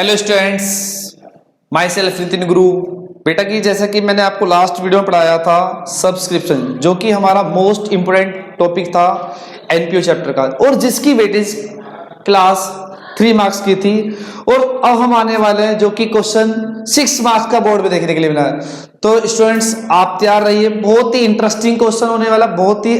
Hello students, my self Nitin गुरु। बेटा कि जैसा कि मैंने आपको लास्ट वीडियो में पढ़ाया था सब्सक्रिप्शन, जो कि हमारा मोस्ट इंपोर्टेंट टॉपिक था एनपीओ चैप्टर का, और जिसकी वेटेज क्लास 3 मार्क्स की थी। और अब हम आने वाले हैं जो कि क्वेश्चन 6 मार्क्स का बोर्ड में देखने के लिए मिला है। तो स्टूडेंट्स आप तैयार रहिए, बहुत ही इंटरेस्टिंग क्वेश्चन होने वाला, बहुत ही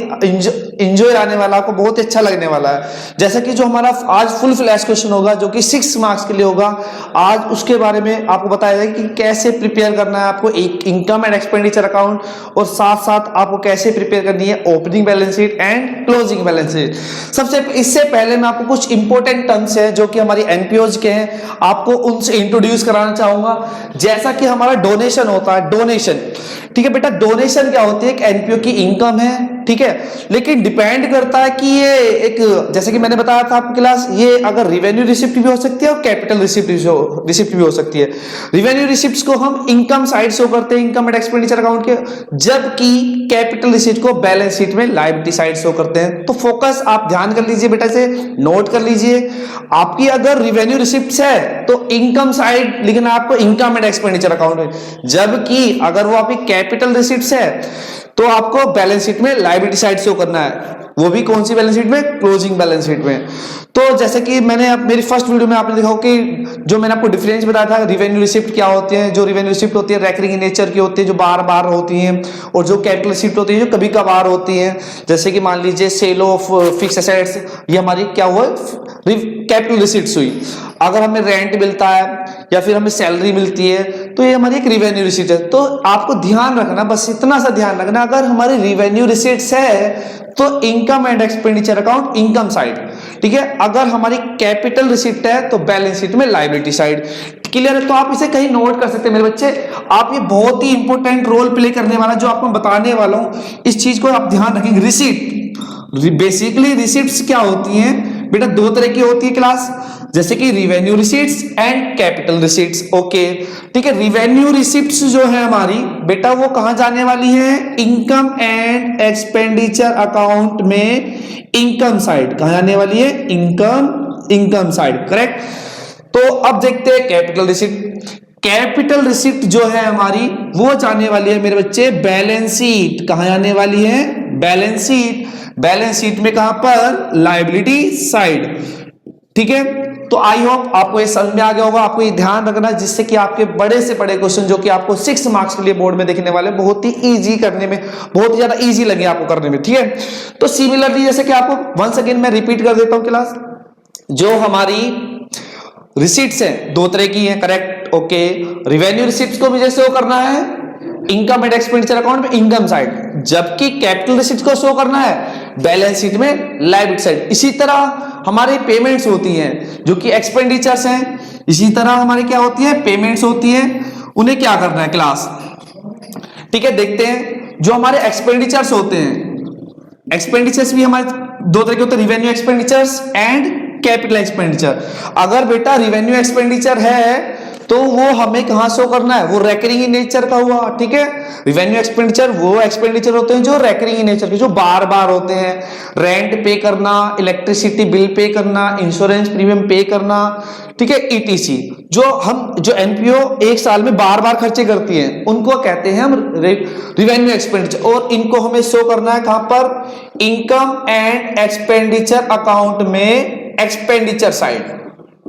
इंजॉय आने वाला, आपको बहुत ही अच्छा लगने वाला है। जैसा कि जो हमारा आज फुल फ्लैश क्वेश्चन होगा जो कि 6 मार्क्स के लिए होगा, आज उसके बारे में आपको बताया जाएगा कि कैसे प्रिपेयर करना है आपको एक इनकम एंड एक्सपेंडिचर अकाउंट, और साथ साथ आपको कैसे प्रिपेयर करनी है opening balance sheet and closing balance sheet. इससे पहले मैं आपको कुछ इंपॉर्टेंट टर्म्स है जो कि हमारी एनपीओज के हैं, आपको उनसे इंट्रोड्यूस कराना चाहूंगा। जैसा कि हमारा डोनेशन होता है, डोनेशन, ठीक है बेटा, डोनेशन क्या होती है? एक एनपीओ की इनकम है, ठीक है, लेकिन डिपेंड करता है कि ये एक, जैसे कि मैंने बताया था आपकी क्लास, ये अगर रिवेन्यू रिसिप्ट भी हो सकती है और कैपिटल रिसिप्ट भी हो सकती है। रिवेन्यू रिसिप्ट्स को हम इनकम साइड शो करते हैं, इनकम एंड एक्सपेंडिचर अकाउंट के, जबकि कैपिटल रिसिप्ट को बैलेंस शीट में लायबिलिटी साइड शो करते हैं। तो फोकस आप ध्यान कर लीजिए बेटा, से नोट कर लीजिए। आपकी अगर रिवेन्यू रिसिप्ट्स है तो इनकम साइड लिखना है आपको इनकम एंड एक्सपेंडिचर अकाउंट में, जबकि अगर वो आपकी कैपिटल रिसिप्ट्स है तो आपको बैलेंस शीट में लायबिलिटी साइड शो करना है। वो भी कौन सी बैलेंस शीट में? क्लोजिंग बैलेंस शीट में। तो जैसे कि मैंने मेरी फर्स्ट वीडियो में आपने देखा हो कि जो मैंने आपको डिफरेंस बताया था, रिवेन्यू रिसिप्ट क्या होती है। जो रिवेन्यू रिसिप्ट होती है रेकरिंग नेचर की होती है, जो बार बार होती है, और जो कैपिटल रिसिप्ट होती है जो कभी कभार होती है। जैसे कि मान लीजिए सेल ऑफ फिक्स एसेट्स, ये हमारी क्या हुआ? कैपिटल रिसिप्ट्स हुई। अगर हमें रेंट मिलता है या फिर हमें सैलरी मिलती है तो ये हमारी एक रिवेन्यू रिसिप्ट है। तो आपको ध्यान रखना, बस इतना सा ध्यान रखना, अगर हमारी रिवेन्यू रिसिप्ट्स है तो income and expenditure account income side, ठीक है। अगर हमारी कैपिटल रिसिप्ट है तो बैलेंस शीट में लायबिलिटी साइड। क्लियर है? तो आप इसे कहीं नोट कर सकते हैं मेरे बच्चे। आप ये बहुत ही इंपॉर्टेंट रोल प्ले करने वाला जो आपको बताने वाला हूं, इस चीज को आप ध्यान रखेंगे। रिसिप्ट, बेसिकली रिसिप्ट्स क्या होती हैं बेटा? 2 तरह की होती है क्लास, जैसे कि revenue receipts and capital receipts. Okay, ठीक है। रिवेन्यू रिसीट्स जो है हमारी बेटा, वो कहां जाने वाली है? इनकम एंड एक्सपेंडिचर अकाउंट में इनकम साइड। कहां जाने वाली है? Income side, correct. तो अब देखते हैं कैपिटल रिसीट। कैपिटल रिसिप्ट जो है हमारी वो जाने वाली है मेरे बच्चे बैलेंस शीट। कहां जाने वाली है? Balance sheet. बैलेंस शीट में कहां पर? लायबिलिटी साइड, ठीक है। तो आई होप आपको ये समझ में आ गया होगा। आपको ये ध्यान रखना जिससे कि आपके बड़े से बड़े क्वेश्चन जो कि आपको 6 मार्क्स के लिए बोर्ड में देखने वाले, बहुत ही इजी करने में, बहुत ही ज्यादा इजी लगे आपको करने में, ठीक है। तो सिमिलरली जैसे कि आपको वंस अगेन मैं रिपीट कर देता हूं क्लास, जो हमारी रिसीट्स हैं 2 तरह की हैं, करेक्ट, ओके। रिवेन्यू रिसीट्स को भी जैसे वो करना है इनकम एंड एक्सपेंडिचर अकाउंट में इनकम साइड, जबकि कैपिटल रिसीट्स को शो करना है बैलेंस शीट में लायबिलिटी साइड। इसी तरह हमारी पेमेंट्स होती हैं जो कि एक्सपेंडिचर्स हैं, इसी तरह हमारी क्या होती है? पेमेंट्स होती हैं, उन्हें क्या करना है क्लास, ठीक है। देखते हैं जो हमारे एक्सपेंडिचर्स होते हैं, एक्सपेंडिचर्स भी हमारे 2 तरह के होते हैं, revenue expenditures and capital expenditure. अगर बेटा रिवेन्यू एक्सपेंडिचर है तो वो हमें कहां शो करना है? वो रेकरिंग इन नेचर का हुआ, ठीक है। रिवेन्यू एक्सपेंडिचर वो एक्सपेंडिचर होते हैं जो रेकरिंग इन नेचर के, जो बार बार होते हैं। रेंट पे करना, इलेक्ट्रिसिटी बिल पे करना, इंश्योरेंस प्रीमियम पे करना, ठीक है, ईटीसी। जो एनपीओ एक साल में बार बार खर्चे करती है उनको कहते हैं हम रिवेन्यू एक्सपेंडिचर, और इनको हमें शो करना है कहां पर? इनकम एंड एक्सपेंडिचर अकाउंट में एक्सपेंडिचर साइड,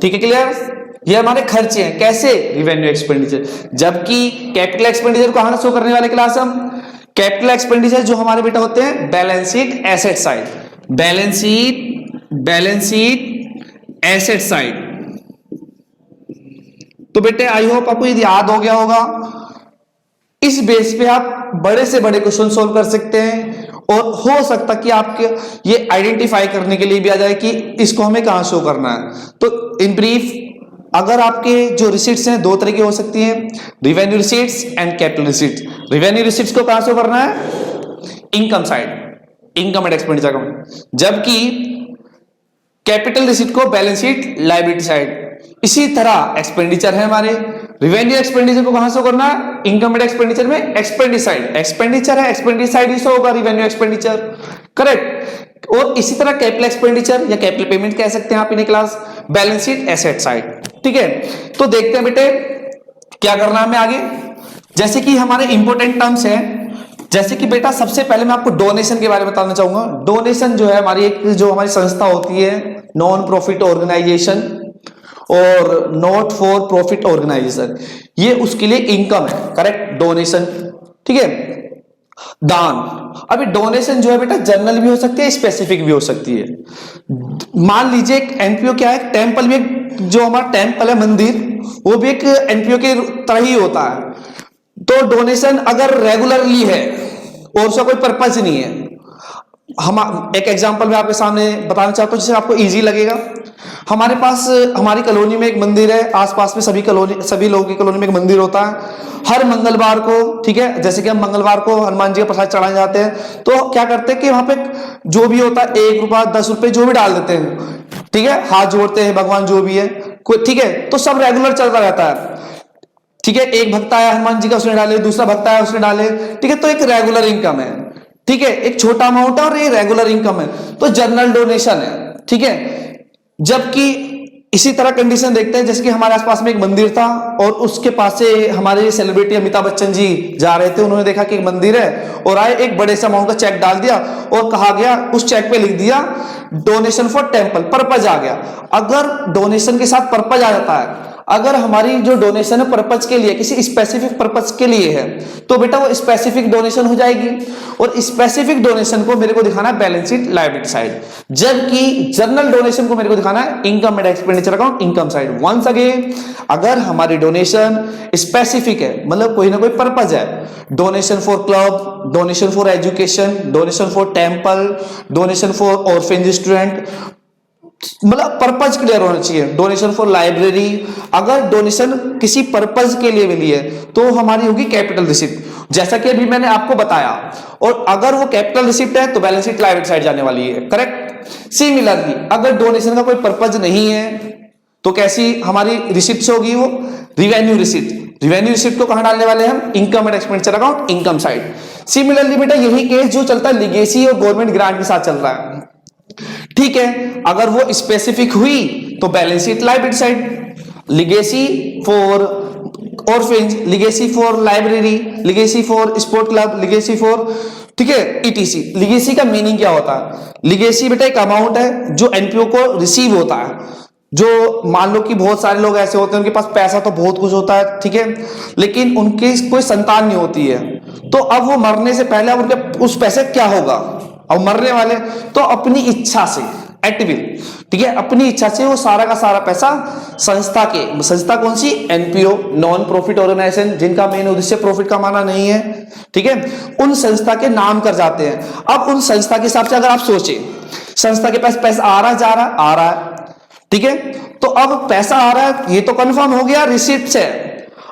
ठीक है, क्लियर। ये हमारे खर्चे हैं, कैसे? Revenue expenditure. जबकि कैपिटल एक्सपेंडिचर को कहां शो करने वाले क्लास हम? कैपिटल एक्सपेंडिचर जो हमारे बेटा होते हैं balance sheet asset side, balance sheet asset side. तो बेटे आई होप आपको ये याद हो गया होगा। इस बेस पे आप बड़े से बड़े क्वेश्चन सोल्व कर सकते हैं, और हो सकता कि आपके ये आइडेंटिफाई करने के लिए भी आ जाए कि इसको हमें कहां शो करना है। तो इन ब्रीफ, अगर आपके जो रिसीट्स हैं 2 तरह की हो सकती हैं, revenue receipts and capital receipts. Revenue receipts को कहां शो करना है? Income side, income and expenditure account, जबकि कैपिटल रिसीट को बैलेंस शीट लायबिलिटी साइड। इसी तरह एक्सपेंडिचर है हमारे, रिवेन्यू एक्सपेंडिचर को कहां शो करना है? इनकम एंड एक्सपेंडिचर में एक्सपेंडिसाइड। एक्सपेंडिचर है, एक्सपेंडिसाइड ही शो होगा रिवेन्यू एक्सपेंडिचर, करेक्ट। और इसी तरह कैपिटल एक्सपेंडिचर या कैपिटल पेमेंट कह सकते हैं आप इन्हें class, balance sheet asset side. ठीक है, तो देखते हैं बेटे क्या करना है हमें आगे। जैसे कि हमारे इंपॉर्टेंट टर्म्स हैं, जैसे कि बेटा सबसे पहले मैं आपको डोनेशन के बारे में बताना चाहूंगा। डोनेशन जो है हमारी एक जो हमारी संस्था होती है, नॉन प्रॉफिट ऑर्गेनाइजेशन और नॉट फॉर प्रॉफिट ऑर्गेनाइजेशन, ये उसके लिए इनकम है, करेक्ट, डोनेशन। ठीक है, दान। अभी डोनेशन जो है बेटा जनरल भी हो सकती है, स्पेसिफिक भी हो सकती है। मान लीजिए एक एनपीओ क्या है, टेम्पल भी एक, जो हमारा टेम्पल है मंदिर, वो भी एक एनपीओ के तरह ही होता है। तो डोनेशन अगर रेगुलरली है और उसका कोई पर्पज नहीं है, हम एक एग्जांपल मैं आपके सामने बताना चाहता हूं जिससे आपको इजी लगेगा। हमारे पास हमारी कॉलोनी में एक मंदिर है, आसपास में सभी लोगों की कॉलोनी में एक मंदिर होता है। हर मंगलवार को, ठीक है, जैसे कि हम मंगलवार को हनुमान जी का प्रसाद चढ़ाए जाते हैं, तो क्या करते हैं कि वहां पे जो भी होता है 1 रुपया 10 रुपए जो भी डाल देते हैं, ठीक है, हाथ जोड़ते हैं भगवान जो भी है, ठीक है, तो सब रेगुलर चलता रहता है। ठीक है, एक भक्त आया हनुमान जी का, उसने डाले, दूसरा भक्त आया उसने डाले, ठीक है, तो एक रेगुलर इनकम है। ठीक है, एक छोटा अमाउंट है और ये रेगुलर इनकम है, तो जनरल डोनेशन है। ठीक है, जबकि इसी तरह कंडीशन देखते हैं, जैसे कि हमारे आसपास में एक मंदिर था और उसके पास से हमारे सेलिब्रिटी अमिताभ बच्चन जी जा रहे थे, उन्होंने देखा कि एक मंदिर है और आए, एक बड़े से अमाउंट का चेक डाल दिया और कहा गया, उस चेक पे लिख दिया डोनेशन फॉर टेम्पल, पर्पज आ गया। अगर डोनेशन के साथ पर्पज आ जाता है, अगर हमारी जो डोनेशन है पर्पज के लिए, किसी स्पेसिफिक पर्पज के लिए है, तो बेटा वो स्पेसिफिक डोनेशन हो जाएगी और स्पेसिफिक डोनेशन को मेरे को दिखाना है बैलेंस शीट लायबिलिटी साइड, जबकि जनरल डोनेशन को मेरे को दिखाना है income and expenditure account income side. Once again, अगर हमारी डोनेशन स्पेसिफिक है, मतलब कोई ना कोई पर्पज है, donation for club, donation for education, donation for temple, donation for orphanage student, मतलब पर्पज क्लियर होना चाहिए। डोनेशन फॉर लाइब्रेरी, अगर डोनेशन किसी पर्पज के लिए मिली है तो हमारी होगी कैपिटल रिसिप्ट, जैसा कि अभी मैंने आपको बताया। और अगर वो कैपिटल रिसिप्ट है तो बैलेंस शीट लायबिलिटी साइड जाने वाली है, करेक्ट। सिमिलरली अगर डोनेशन का कोई पर्पज नहीं है तो कैसी हमारी रिसिप्ट होगी, वो रिवेन्यू रिसिप्ट। रिवेन्यू रिसिप्ट को कहां डालने वाले हम, income and expenditure account income side. Similarly बेटा यही केस जो चलता है लिगेसी और गवर्नमेंट ग्रांट के साथ चल रहा है। ठीक है, अगर वो स्पेसिफिक हुई तो balance sheet liability side, legacy for orphanage, legacy for library, legacy for sport club, legacy for, ठीक है, ईटीसी। लिगेसी का मीनिंग क्या होता है, लिगेसी बेटा एक अमाउंट है जो एनपीओ को रिसीव होता है। जो मान लो कि बहुत सारे लोग ऐसे होते हैं, उनके पास पैसा तो बहुत कुछ होता है, ठीक है, लेकिन उनकी कोई संतान नहीं होती है, तो अब वो मरने से पहले अब उनके उस पैसे क्या होगा, अब मरने वाले तो अपनी इच्छा से एट विल, ठीक है, अपनी इच्छा से वो सारा का सारा पैसा संस्था कौन सी, एनपीओ, नॉन प्रॉफिट ऑर्गेनाइजेशन, जिनका मेन उद्देश्य प्रॉफिट कमाना नहीं है, ठीक है, उन संस्था के नाम कर जाते हैं। अब उन संस्था के हिसाब से अगर आप सोचें, संस्था के पास पैसा आ रहा जा रहा आ रहा है, ठीक है, तो अब पैसा आ रहा है, ये तो कंफर्म हो गया रिसिप्ट से।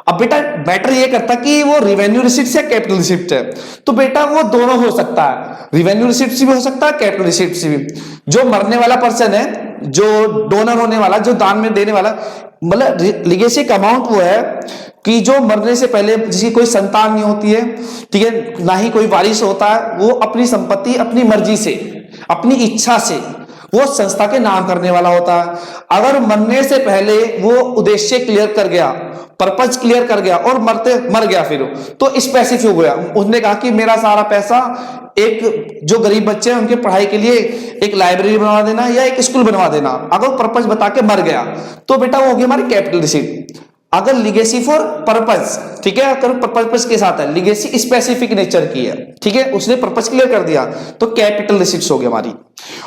अब बेटा बेटर ये करता कि वो रिवेन्यू रिसिप्ट है कैपिटल रिसिप्ट है, तो बेटा वो दोनों हो सकता है, रिवेन्यू रिसिप्ट से भी हो सकता है, कैपिटल रिसिप्ट से भी। जो मरने वाला पर्सन है, जो डोनर होने वाला, जो दान में देने वाला, मतलब लिगेसी का अमाउंट वो है कि जो मरने से पहले जिसकी कोई संतान नहीं होती है, ठीक है, ना ही कोई वारिस होता है, वो अपनी संपत्ति अपनी मर्जी से, अपनी इच्छा से वो संस्था के नाम करने वाला होता है। अगर मरने से पहले वो उद्देश्य क्लियर कर गया, पर्पज क्लियर कर गया और मर गया फिर, तो स्पेसिफिक हो गया, उसने कहा कि मेरा सारा पैसा एक जो गरीब बच्चे हैं उनके पढ़ाई के लिए एक लाइब्रेरी बनवा देना या एक स्कूल बनवा देना, अगर पर्पज बता के मर गया तो बेटा वो होगी हमारी कैपिटल रिसिप्ट। अगर लिगेसी फॉर पर्पज, ठीक है, अगर पर्पज के साथ है, लिगेसी स्पेसिफिक नेचर की है, ठीक है, उसने पर्पज क्लियर कर दिया तो कैपिटल रिसिप्ट्स होगी हमारी,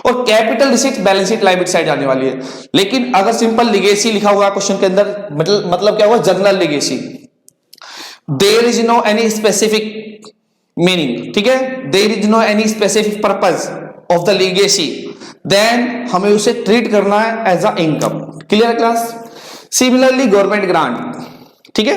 और capital receipt balance sheet liability side आने वाली है। लेकिन अगर सिंपल लिगेसी लिखा हुआ क्वेश्चन के अंदर, मतलब क्या हुआ, general legacy, there is no any specific meaning, ठीक है, there is no any specific purpose of the legacy, then हमें उसे ट्रीट करना है as a income. Clear class. Similarly government grant, ठीक है,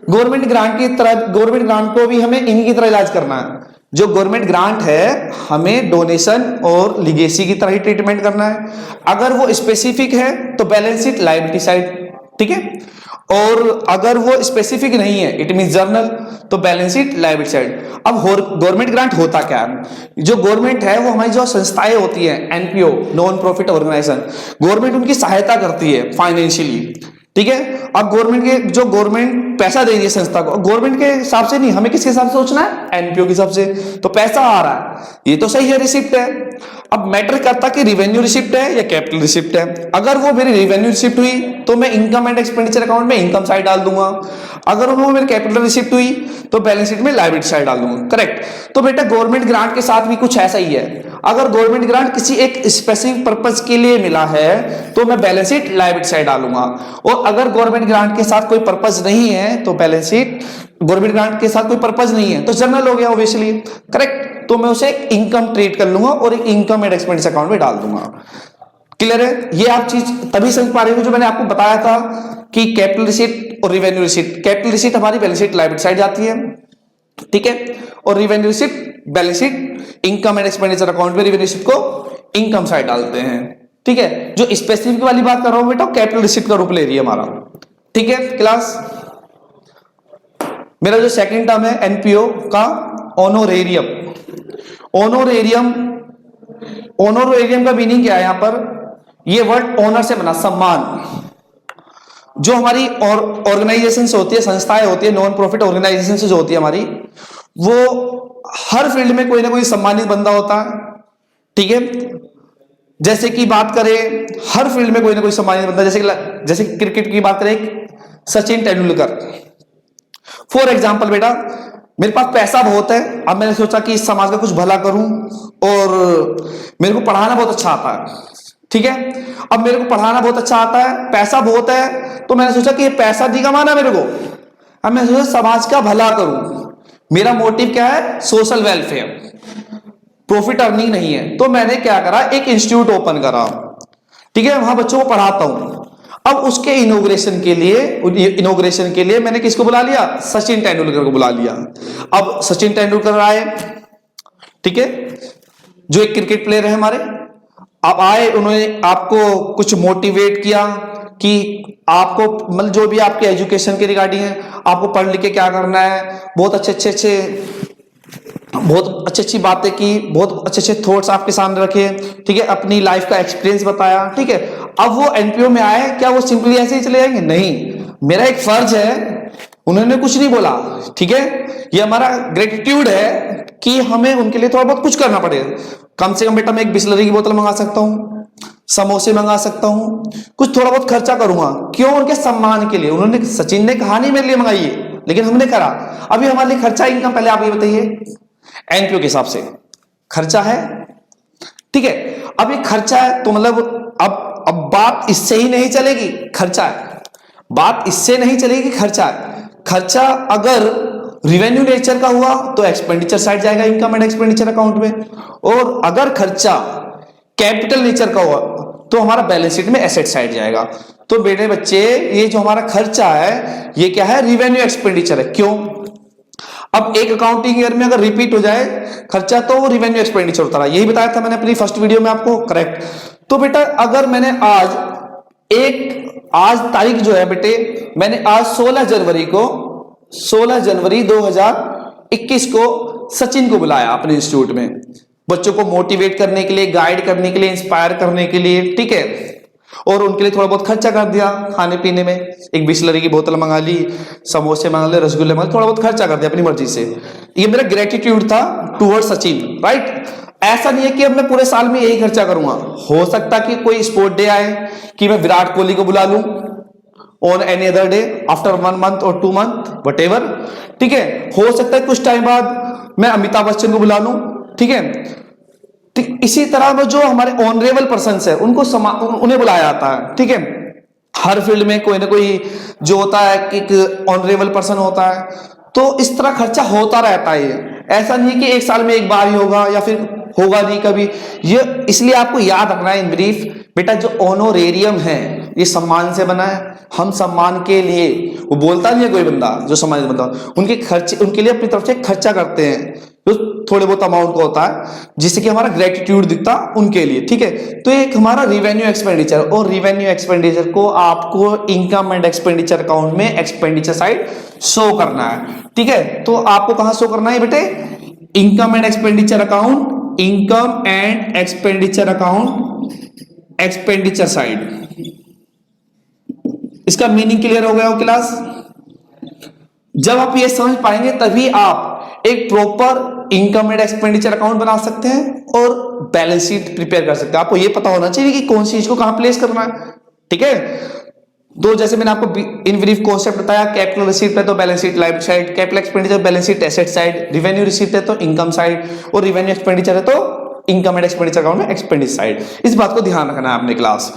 गवर्नमेंट ग्रांट की तरह, गवर्नमेंट ग्रांट को भी हमें इन्हीं की तरह इलाज करना है। जो गवर्नमेंट ग्रांट है हमें डोनेशन और लिगेसी की तरह ही ट्रीटमेंट करना है। अगर वो स्पेसिफिक है तो बैलेंस शीट लायबिलिटी साइड, ठीक है, और अगर वो स्पेसिफिक नहीं है, इट मीन जर्नल, तो बैलेंस शीट लायबिलिटी साइड। अब गवर्नमेंट ग्रांट होता क्या है? जो गवर्नमेंट है वो हमारी जो संस्थाएं होती हैं, NPO, non profit organisation, government उनकी सहायता करती है फाइनेंशियली, ठीक है। अब गवर्नमेंट पैसा दे रही है संस्था को, गवर्नमेंट के हिसाब से नहीं, हमें किसके हिसाब से सोचना है? एनपीओ के हिसाब से। तो पैसा आ रहा है, ये तो सही है, रिसिप्ट है। अब मैटर करता कि रिवेन्यू रिसिप्ट है या कैपिटल रिसिप्ट है। अगर वो मेरी रिवेन्यू रिसिप्ट हुई तो मैं इनकम एंड एक्सपेंडिचर अकाउंट में इनकम साइड डाल दूंगा, अगर वो मेरी कैपिटल रिसिप्ट हुई तो बैलेंस शीट में लायबिलिटी साइड डाल दूंगा, करेक्ट। तो बेटा गवर्नमेंट ग्रांट के साथ भी कुछ ऐसा ही है, अगर गवर्नमेंट ग्रांट किसी एक स्पेसिफिक पर्पज के लिए मिला है तो मैं बैलेंस शीट लायबिलिटी साइड डालूंगा, और अगर गवर्नमेंट ग्रांट के साथ कोई पर्पज नहीं है तो बैलेंस शीट, गवर्नमेंट ग्रांट के साथ कोई पर्पज नहीं है तो जर्नल हो गया ऑब्वियसली, करेक्ट। तो मैं उसे एक इनकम ट्रीट कर लूंगा और एक इनकम एंड एक्सपेंडिचर अकाउंट में डाल दूंगा। क्लियर है? ये आप चीज तभी समझ पा रहे हो जो मैंने आपको बताया था कि कैपिटल रिसीट और रिवेन्यू रिसीट, कैपिटल रिसीट हमारी बैलेंस शीट लायबिलिटी साइड जाती है, ठीक है, और revenue receipt balance sheet income and expenditure account में रिवेन्यू रिसीट को इनकम साइड डालते हैं, ठीक है। जो स्पेसिफिक वाली बात कर रहा हूं बेटा कैपिटल रिसीट का रूप ले रही है हमारा, ठीक है क्लास। मेरा जो सेकंड टर्म है एनपीओ का ऑनोरेरियम, ऑनोरेरियम का मीनिंग क्या है यहां पर? ये वर्ड ऑनर से बना, सम्मान। जो हमारी ऑर्गेनाइजेशन होती है, संस्थाएं होती है, नॉन प्रॉफिट ऑर्गेनाइजेशन जो होती है हमारी, वो हर फील्ड में कोई ना कोई सम्मानित बंदा होता है, ठीक है। जैसे कि बात करें हर फील्ड में कोई ना कोई सम्मानित बंदा, जैसे क्रिकेट की बात करें सचिन तेंदुलकर फॉर एग्जाम्पल। बेटा मेरे पास पैसा बहुत है, अब मैंने सोचा कि इस समाज का कुछ भला करूं, और मेरे को पढ़ाना बहुत अच्छा आता है, ठीक है। अब मेरे को पढ़ाना बहुत अच्छा आता है, पैसा बहुत है, तो मैंने सोचा कि ये पैसा नहीं कमाना मेरे को, अब मैं सोचा समाज का भला करूं। मेरा मोटिव क्या है? सोशल वेलफेयर, प्रॉफिट अर्निंग नहीं है। तो मैंने क्या करा, एक इंस्टीट्यूट ओपन करा, ठीक है, वहां बच्चों को पढ़ाता हूं। अब उसके इनॉग्रेशन के लिए मैंने किसको बुला लिया? सचिन तेंदुलकर को बुला लिया। अब सचिन तेंदुलकर आए, ठीक है, जो एक क्रिकेट प्लेयर है हमारे। अब आए, उन्होंने आपको कुछ मोटिवेट किया कि आपको मतलब जो भी आपके एजुकेशन के रिगार्डिंग है, आपको पढ़ लिख के क्या करना है, बहुत अच्छी बातें की, बहुत अच्छे थॉट्स आपके सामने रखे, ठीक है, अपनी लाइफ का एक्सपीरियंस बताया, ठीक है। अब वो एनपीओ में आए, क्या वो सिंपली ऐसे ही चले जाएंगे? नहीं, मेरा एक फर्ज है, उन्होंने कुछ नहीं बोला, ठीक है, ये हमारा ग्रेटिट्यूड है कि हमें उनके लिए थोड़ा बहुत कुछ करना पड़ेगा। कम से कम बेटा मैं एक बिस्लरी की बोतल मंगा सकता हूँ, समोसे मंगा सकता हूँ, कुछ थोड़ा बहुत खर्चा करूंगा, क्यों? उनके सम्मान के लिए। उन्होंने, सचिन ने कहा नहीं मेरे लिए मंगाई है, लेकिन हमने करा। अभी हमारे लिए खर्चा इनकम, पहले आप ये बताइए, एनपीओ के हिसाब से खर्चा है, ठीक है। अब ये खर्चा है तो मतलब अब बात इससे ही नहीं चलेगी, खर्चा है, बात इससे नहीं चलेगी, खर्चा है। खर्चा अगर रिवेन्यू नेचर का हुआ तो एक्सपेंडिचर साइड जाएगा इनकम एंड एक्सपेंडिचर अकाउंट में, और अगर खर्चा कैपिटल नेचर का हुआ तो हमारा बैलेंस शीट में एसेट साइड जाएगा। तो बेटे बच्चे, ये जो हमारा खर्चा है ये क्या है? रिवेन्यू एक्सपेंडिचर है। क्यों? अब एक अकाउंटिंग ईयर में अगर रिपीट हो जाए खर्चा तो वो रिवेन्यू एक्सपेंडिचर होता रहा, यही बताया था मैंने अपनी फर्स्ट वीडियो में आपको, करेक्ट। तो बेटा अगर मैंने आज तारीख जो है बेटे, मैंने आज 16 जनवरी 2021 को सचिन को बुलाया अपने इंस्टीट्यूट में, बच्चों को मोटिवेट करने के लिए, गाइड करने के लिए, इंस्पायर करने के लिए, ठीक है, और उनके लिए थोड़ा बहुत खर्चा कर दिया खाने पीने में, एक बिस्लरी की बोतल मंगा ली, समोसे मंगा लिए, रसगुल्ले मंगा लिए, थोड़ा बहुत खर्चा कर दिया अपनी मर्जी से। ये मेरा ग्रेटिट्यूड था टुवर्ड सचिन, राइट। ऐसा नहीं है कि अब मैं पूरे साल में यही खर्चा करूंगा, हो सकता कि कोई स्पोर्ट डे आए कि मैं विराट कोहली को बुला लूं on any other day after 1 month और 2 मंथ व्हाटएवर, ठीक है। हो सकता है कुछ टाइम बाद मैं अमिताभ बच्चन को बुला लूं, ठीक है। इसी तरह में जो हमारे ऑनरेबल पर्सन्स है उनको उन्हें बुलाया जाता है, ठीक है। हर फील्ड में कोई ना कोई जो होता है कि एक ऑनरेबल पर्सन होता है, तो इस तरह खर्चा होता रहता है। ऐसा नहीं कि एक साल में एक बार ही होगा या फिर होगा नहीं कभी, ये इसलिए आपको याद रखना है इन ब्रीफ बेटा, जो ऑनोरेरियम है ये सम्मान से बना है। हम सम्मान के लिए, वो बोलता नहीं है कोई बंदा, जो सम्मानित बंदा, उनके खर्चे, उनके लिए अपनी तरफ से खर्चा करते हैं जो थोड़े बहुत अमाउंट का होता है, जिससे कि हमारा ग्रेटिट्यूड दिखता उनके लिए, ठीक है। तो एक हमारा रिवेन्यू एक्सपेंडिचर, और रिवेन्यू एक्सपेंडिचर को आपको इनकम एंड एक्सपेंडिचर अकाउंट में एक्सपेंडिचर साइड शो करना है, ठीक है। तो आपको कहां शो करना है बेटे? Income and expenditure account, income and expenditure account, expenditure side. इसका मीनिंग क्लियर हो गया हो क्लास? जब आप ये समझ पाएंगे तभी आप एक proper income and expenditure account बना सकते हैं और बैलेंस शीट प्रिपेयर कर सकते हैं। आपको ये पता होना चाहिए कि कौन सी चीज को कहां प्लेस करना है, ठीक है। तो जैसे मैंने आपको इन ब्रीफ कॉन्सेप्ट बताया, कैपिटल रिसीप्ट है तो balance sheet liability side, capital expenditure balance sheet asset side, revenue receipt है तो इनकम साइड, और रिवेन्यू एक्सपेंडिचर है तो इनकम एंड एक्सपेंडिचर अकाउंट में एक्सपेंडिचर साइड। इस बात को ध्यान रखना है आपने क्लास,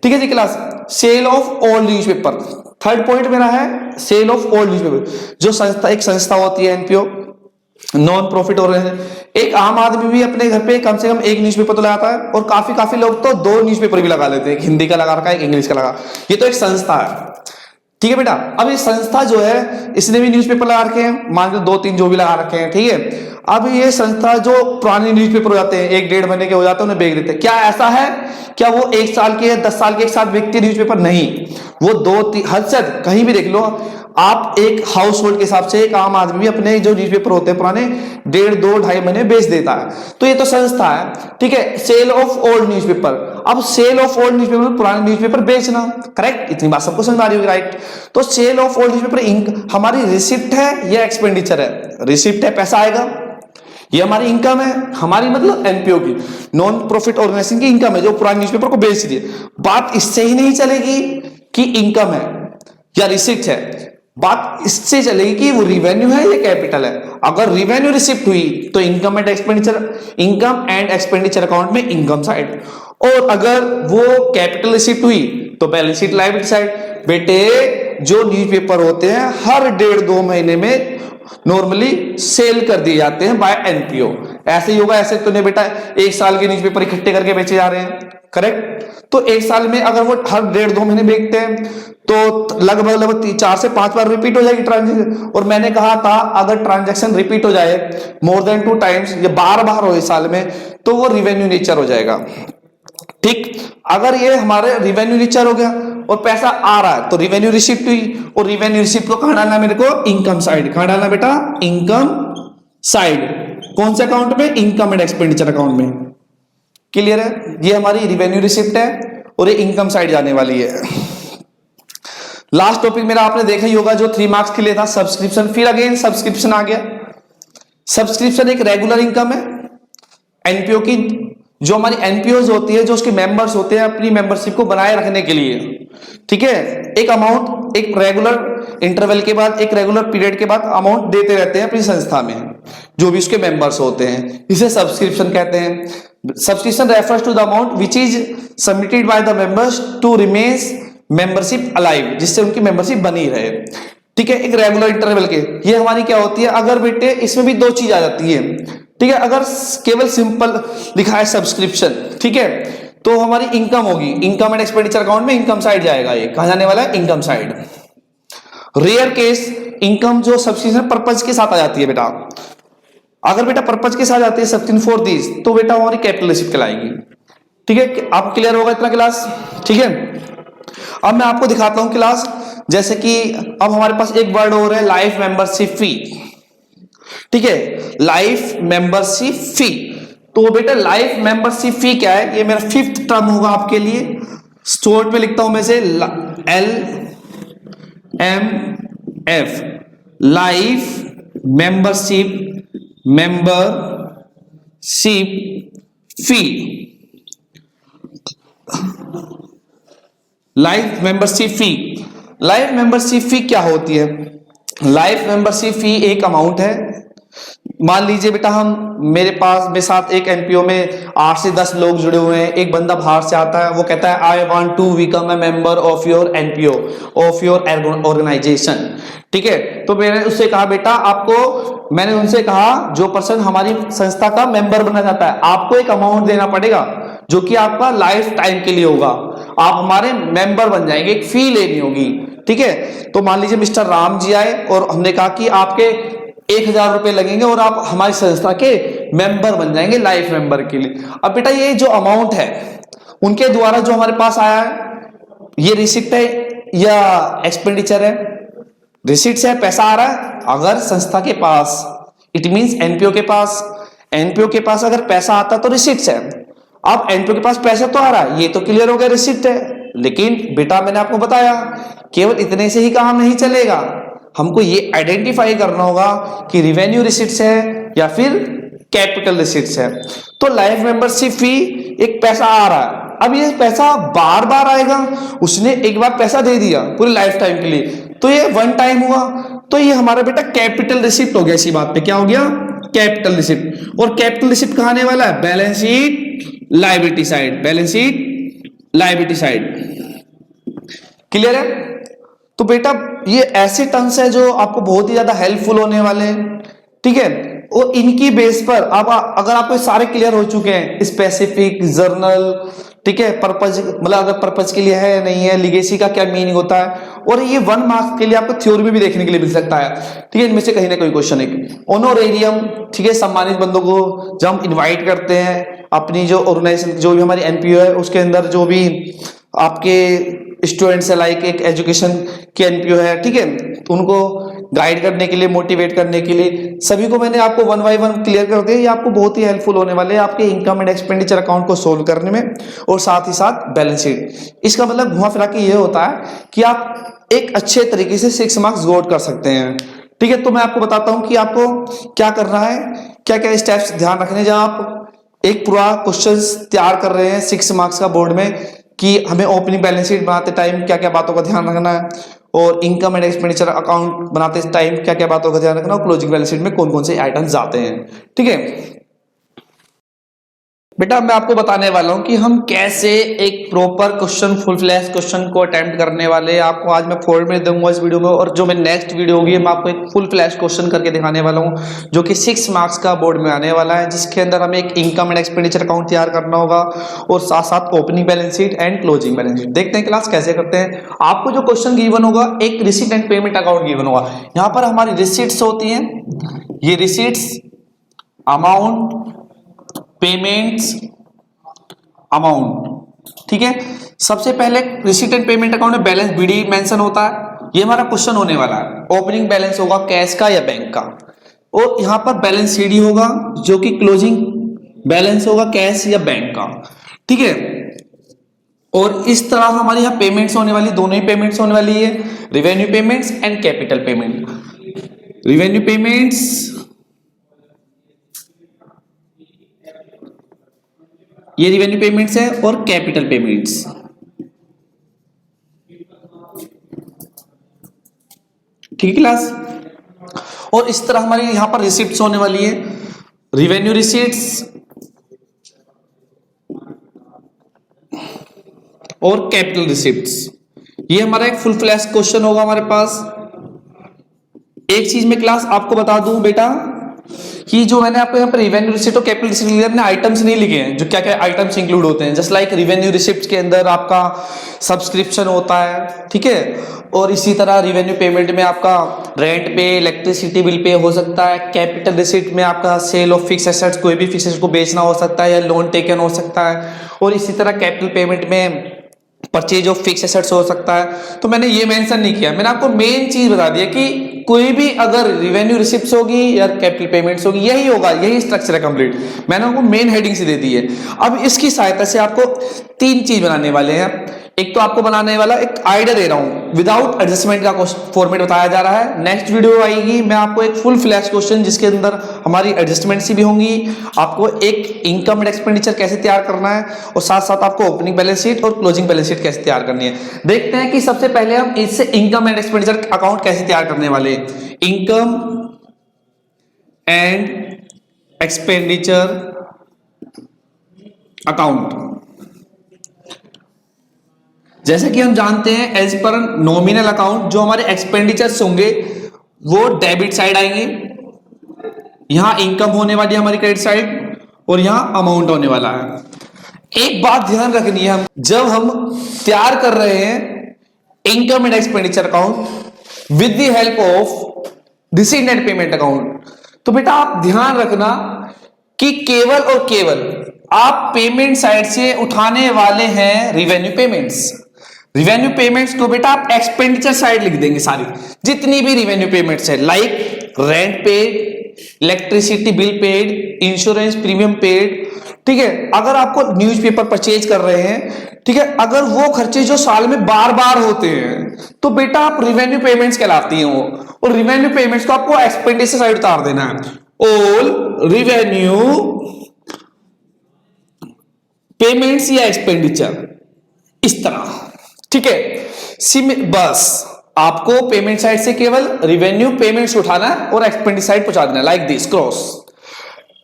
ठीक है जी class. Sale of old newspaper, third point मेरा है सेल ऑफ ओल्ड न्यूज़पेपर। जो संस्था, एक संस्था होती है एनपीओ, नॉन प्रॉफिट ऑर्गेनाइजेशन, एक आम आदमी भी अपने घर पे कम से कम एक न्यूज़पेपर तो लगाता है, और काफी लोग तो 2 न्यूज़पेपर भी लगा लेते हैं, एक हिंदी का लगा रखा है, एक इंग्लिश का लगा। ये तो एक संस्था है, ठीक है बेटा। अब ये संस्था जो है इसने भी न्यूज़पेपर लगा रखे हैं, मान लो 2-3 जो भी लगा रखे हैं, ठीक है। अब ये संस्था जो पुराने न्यूज़पेपर हो जाते हैं, 1-1.5 महीने के हो जाते हैं, उन्हें बेच देते हैं। क्या ऐसा है? क्या वो 1 साल के 10 साल के एक साथ बेचते न्यूज़पेपर? नहीं, वो 2-3 हद से कहीं भी देख लो आप, एक हाउस होल्ड के हिसाब से एक आम आदमी भी अपने जो न्यूज़पेपर होते हैं पुराने 1.5-2-2.5 महीने बेच देता है। तो ये तो संस्था है, ठीक है। सेल ऑफ ओल्ड न्यूज़पेपर, अब सेल ऑफ ओल्ड न्यूज़पेपर, पुराने न्यूज़पेपर बेचना, करेक्ट? इतनी बात सबको समझ आ रही होगी, राइट? तो सेल ऑफ ओल्ड न्यूज़पेपर हमारी रिसिप्ट है या एक्सपेंडिचर है? रिसिप्ट है, पैसा आएगा, ये हमारी इनकम है, हमारी मतलब एनपीओ की, नॉन प्रॉफिट ऑर्गेनाइजेशन की इनकम है जो पुराने न्यूज़पेपर को बेच रही है। बात इससे ही नहीं चलेगी कि इनकम है या रिसिप्ट है, बात इससे चलेगी कि वो रिवेन्यू है या कैपिटल है। अगर रिवेन्यू रिसिप्ट हुई तो income and expenditure, income and expenditure account में इनकम साइड, और अगर वो कैपिटल रिसिप्ट हुई तो बैलेंस शीट लायबिलिटी साइड। बेटे जो न्यूज़पेपर होते हैं हर 1.5-2 महीने में नॉर्मली सेल कर दिए जाते हैं बाय एनपीओ। ऐसे ही होगा, ऐसे तो नहीं बेटा 1 साल के न्यूज़पेपर इकट्ठे करके बेचे जा रहे हैं, करेक्ट? तो 1 साल में अगर वो हर 1.5-2 महीने बेचते हैं तो लगभग 4 से 5 बार रिपीट हो जाएगी ट्रांजेक्शन। और मैंने कहा था अगर ट्रांजेक्शन रिपीट हो जाए मोर देन 2 टाइम्स, या बार हो इस साल में, तो वो रिवेन्यू नेचर हो जाएगा, ठीक। अगर ये हमारे रिवेन्यू नेचर हो गया और पैसा आ रहा है तो रिवेन्यू रिसिप्ट हुई, और रिवेन्यू रिसिप्ट को कहां डालना मेरे को? Income side. कहां डालना बेटा? Income side. कौन से अकाउंट में? इनकम एंड एक्सपेंडिचर अकाउंट में। क्लियर है? ये हमारी रिवेन्यू रिसिप्ट है और ये इनकम साइड जाने वाली है। लास्ट टॉपिक मेरा आपने देखा ही होगा जो 3 मार्क्स के लिए था, सब्सक्रिप्शन। फिर अगेन सब्सक्रिप्शन आ गया। सब्सक्रिप्शन एक रेगुलर इनकम है एनपीओ की, जो हमारी एनपीओज होती है, जो उसके मेंबर्स होते हैं अपनी मेंबरशिप को बनाए रखने के लिए, ठीक है, एक अमाउंट एक रेगुलर इंटरवल के बाद, एक रेगुलर पीरियड के बाद अमाउंट देते रहते हैं अपनी संस्था में जो भी उसके मेंबर्स होते हैं, इसे सब्सक्रिप्शन कहते हैं। Subscription refers to the amount which is submitted by the members to remains membership alive, जिससे उनकी मेंबरशिप बनी रहे, ठीक है, एक रेगुलर इंटरवल के। ये हमारी क्या होती है? अगर बेटे इसमें भी 2 चीज आ जाती है, ठीक है। अगर केवल सिंपल लिखा है सब्सक्रिप्शन, ठीक है, तो हमारी इनकम होगी, इनकम एंड एक्सपेंडिचर अकाउंट में इनकम साइड जाएगा। ये कहां जाने वाला है? Income side. Rare case income जो सब्सक्रिप्शन पर्पज के साथ आ जाती है बेटा, अगर बेटा पर्पज के साथ आती है सब्सक्रिप्शन फॉर दिस, तो बेटा हमारी कैपिटल रिसिप्ट कहलाएगी, ठीक है। आपको क्लियर होगा इतना क्लास? ठीक है। अब मैं आपको दिखाता हूं क्लास, जैसे कि अब हमारे पास एक वर्ड और है लाइफ मेंबरशिप फी, ठीक है, लाइफ मेंबरशिप फी। तो बेटा लाइफ मेंबरशिप फी क्या है? ये मेरा 5th टर्म होगा आपके लिए, शॉर्ट में लिखता हूं मैं से LMF, life membership fee. Life membership fee, life membership fee क्या होती है? लाइफ मेंबरशिप फी एक अमाउंट है। मान लीजिए बेटा मेरे साथ एक एनपीओ में 8 से 10 लोग जुड़े हुए हैं, एक बंदा बाहर से आता है, वो कहता है I want to become a member of your NPO, of your organisation, ठीक है। तो मैंने उससे कहा बेटा मैंने उनसे कहा जो पर्सन हमारी संस्था का मेंबर बनना चाहता है, आपको एक अमाउंट देना पड़ेगा जो कि आपका लाइफ टाइम के लिए होगा, आप हमारे मेंबर बन जाएंगे, एक फी लेनी होगी, ठीक है। तो मान लीजिए मिस्टर राम जी आए और हमने कहा कि आपके 1000 रुपए लगेंगे और आप हमारी संस्था के मेंबर बन जाएंगे लाइफ मेंबर के लिए। अब बेटा ये जो अमाउंट है उनके द्वारा जो हमारे पास आया है, ये रिसिप्ट है या एक्सपेंडिचर है? रिसिप्ट है, पैसा आ रहा है। अगर संस्था के पास, इट मींस एनपीओ के पास, एनपीओ के पास अगर पैसा आता तो रिसिप्ट है। अब एनपीओ के पास पैसा तो आ रहा है, ये तो क्लियर हो गया, रिसिप्ट है। लेकिन बेटा मैंने आपको बताया केवल इतने से ही काम नहीं चलेगा, हमको ये आइडेंटिफाई करना होगा कि रिवेन्यू रिसिप्ट्स है या फिर कैपिटल रिसिप्ट्स है। तो लाइफ मेंबरशिप फी एक पैसा आ रहा है, अब ये पैसा बार बार आएगा, उसने एक बार पैसा दे दिया पूरी लाइफ टाइम के लिए, तो ये वन टाइम हुआ, तो ये हमारा बेटा कैपिटल रिसिप्ट हो गया। इसी बात पे क्या हो गया? Capital receipt. और कैपिटल रिसिप्ट कहां आने वाला है? Balance sheet liability side, balance sheet liability side. Clear है? तो बेटा ये ऐसे टर्म्स है जो आपको बहुत ही ज्यादा हेल्पफुल होने वाले हैं, ठीक है। और इनकी बेस पर अब अगर आपको सारे क्लियर हो चुके हैं, स्पेसिफिक, जर्नल, ठीक है, पर्पज, मतलब अगर पर्पज के लिए है या नहीं है, लिगेसी का क्या मीनिंग होता है, और ये 1 मार्क्स के लिए आपको थ्योरी में भी देखने के लिए मिल सकता है, ठीक है। इनमें से कहीं ना कोई क्वेश्चन है। ऑनोरेरियम, ठीक है, सम्मानित बंदों को जब हम इन्वाइट करते हैं अपनी जो ऑर्गेनाइजेशन, जो भी हमारी एनपीओ है उसके अंदर जो भी आपके स्टूडेंट्स है, लाइक एक एजुकेशन के एनपीओ है, ठीक है, तो उनको गाइड करने के लिए, मोटिवेट करने के लिए, सभी को मैंने आपको 1 बाय 1 क्लियर कर दिया। ये आपको बहुत ही हेल्पफुल होने वाले हैं आपके इनकम एंड एक्सपेंडिचर अकाउंट को सोल्व करने में, और साथ ही साथ बैलेंस शीट। इसका मतलब घुमा फिरा के ये होता है कि आप एक अच्छे तरीके से 6 मार्क्स स्कोर कर सकते हैं, ठीक है। तो मैं आपको बताता हूं कि आपको क्या करना है, क्या क्या स्टेप्स ध्यान रखने, जब आप एक पूरा क्वेश्चन तैयार कर रहे हैं 6 मार्क्स का बोर्ड में, कि हमें ओपनिंग बैलेंस शीट बनाते टाइम क्या क्या बातों का ध्यान रखना है, और इनकम एंड एक्सपेंडिचर अकाउंट बनाते टाइम क्या क्या बातों का ध्यान रखना, और क्लोजिंग बैलेंस शीट में कौन कौन से आइटम्स आते हैं, ठीक है। बेटा मैं आपको बताने वाला हूं कि हम कैसे एक proper question, full flash question को अटेम्प्ट करने वाले हैं। आपको आज मैं फॉर्मेट में दूंगा इस वीडियो में, और जो मैं नेक्स्ट वीडियो होगी मैं आपको एक फुल फ्लैश क्वेश्चन करके दिखाने वाला हूं, जो कि 6 मार्क्स का बोर्ड में आने वाला है, जिसके अंदर हमें एक इनकम एंड एक्सपेंडिचर अकाउंट तैयार करना होगा, और साथ साथ opening balance sheet and closing balance sheet. देखते हैं क्लास कैसे करते हैं। आपको जो क्वेश्चन गिवन होगा, एक receipt and payment account given होगा। यहाँ पर हमारी रिसीट्स होती हैं, ये रिसीट्स, अमाउंट, पेमेंट्स, अमाउंट, ठीक है। सबसे पहले रिसीट एंड पेमेंट अकाउंट में बैलेंस बीडी मेंशन होता है, ये हमारा क्वेश्चन होने वाला है। ओपनिंग बैलेंस होगा कैश का या बैंक का, और यहां पर बैलेंस सीडी होगा जो कि क्लोजिंग बैलेंस होगा कैश या बैंक का, ठीक है। और इस तरह हमारी यहां पेमेंट्स होने वाली, दोनों ही पेमेंट्स होने वाली है, revenue payments and capital payment. Revenue payments, ये रिवेन्यू पेमेंट्स है, और कैपिटल पेमेंट्स, ठीक है क्लास। और इस तरह हमारी यहां पर रिसिप्ट्स होने वाली है, रिवेन्यू रिसिप्ट्स और कैपिटल रिसिप्ट्स। ये हमारा एक फुल फ्लैश क्वेश्चन होगा हमारे पास। एक चीज में क्लास आपको बता दूं बेटा, कि जो मैंने आपको यहाँ पर रिवेन्यू रिसिप्ट और कैपिटल रिसिप्ट लिखे हैं, आइटम्स नहीं लिखे हैं, जो क्या क्या आइटम्स इंक्लूड होते हैं। जस्ट लाइक रिवेन्यू रिसिप्ट के अंदर आपका सब्सक्रिप्शन होता है, ठीक है, और इसी तरह रिवेन्यू पेमेंट में आपका रेंट पे, इलेक्ट्रिसिटी बिल पे हो सकता है। कैपिटल रिसिप्ट में आपका सेल ऑफ फिक्स एसेट्स, कोई भी फिक्स एसेट को बेचना हो सकता है, या लोन टेकन हो सकता है। और इसी तरह कैपिटल पेमेंट में परचेज ऑफ फिक्स एसेट्स हो सकता है। तो मैंने ये मेंशन नहीं किया, मैंने आपको मेन चीज बता दिया कि कोई भी अगर रिवेन्यू रिसिप्ट्स होगी या कैपिटल पेमेंट्स होगी, यही होगा, यही स्ट्रक्चर है कंप्लीट। मैंने आपको मेन हेडिंग से दे दी है। अब इसकी सहायता से आपको 3 चीज बनाने वाले हैं। एक तो आपको बनाने वाला, एक आइडिया दे रहा हूं, विदाउट एडजस्टमेंट का फॉर्मेट बताया जा रहा है। नेक्स्ट वीडियो आएगी, मैं आपको एक फुल फ्लैश क्वेश्चन जिसके अंदर हमारी एडजस्टमेंट सी भी होंगी, आपको एक इनकम एंड एक्सपेंडिचर कैसे तैयार करना है, और साथ साथ आपको ओपनिंग बैलेंस शीट और क्लोजिंग बैलेंस शीट कैसे तैयार करनी है। देखते हैं कि सबसे पहले हम इससे इनकम एंड एक्सपेंडिचर अकाउंट कैसे तैयार करने वाले हैं। इनकम एंड एक्सपेंडिचर अकाउंट, जैसे कि हम जानते हैं एज पर नॉमिनल अकाउंट, जो हमारे एक्सपेंडिचर्स होंगे वो डेबिट साइड आएंगे, यहां इनकम होने वाली है हमारी क्रेडिट साइड, और यहां अमाउंट होने वाला है। एक बात ध्यान रखनी है, जब हम तैयार कर रहे हैं income and expenditure account with the help of receipt and payment account. तो बेटा आप ध्यान रखना कि केवल और केवल आप पेमेंट साइड से उठाने वाले हैं रिवेन्यू पेमेंट्स। रिवेन्यू पेमेंट्स को बेटा आप एक्सपेंडिचर साइड लिख देंगे सारी, जितनी भी रिवेन्यू पेमेंट्स है, like rent paid, electricity bill paid, insurance premium paid, ठीक है। अगर आपको न्यूज़पेपर परचेज कर रहे हैं, ठीक है, अगर वो खर्चे जो साल में बार बार होते हैं तो बेटा आप रिवेन्यू पेमेंट्स कहलाती हैं वो, और रिवेन्यू पेमेंट्स को आपको एक्सपेंडिचर साइड उतार देना है। ऑल रिवेन्यू पेमेंट्स या एक्सपेंडिचर, इस तरह, ठीक है। बस आपको पेमेंट साइड से केवल रिवेन्यू पेमेंट्स उठाना है और एक्सपेंडिचर साइड पहुंचा देना, लाइक दिस क्रॉस।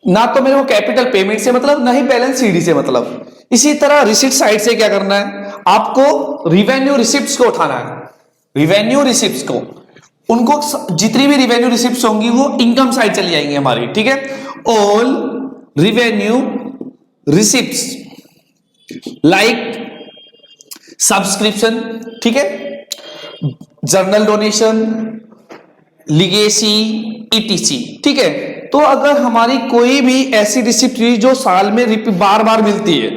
ना तो मेरे को कैपिटल पेमेंट से मतलब, ना ही बैलेंस सीडी से मतलब। इसी तरह रिसिप्ट साइड से क्या करना है, आपको रिवेन्यू रिसिप्ट्स को उठाना है। रिवेन्यू रिसिप्ट्स को, उनको जितनी भी रिवेन्यू रिसिप्ट्स होंगी वो इनकम साइड चली जाएंगी हमारी, ठीक है। All revenue receipts like subscription, ठीक है, जर्नल डोनेशन, लिगेसी, ईटीसी, ठीक है। तो अगर हमारी कोई भी ऐसी रिसिप्ट हुई जो साल में बार बार मिलती है,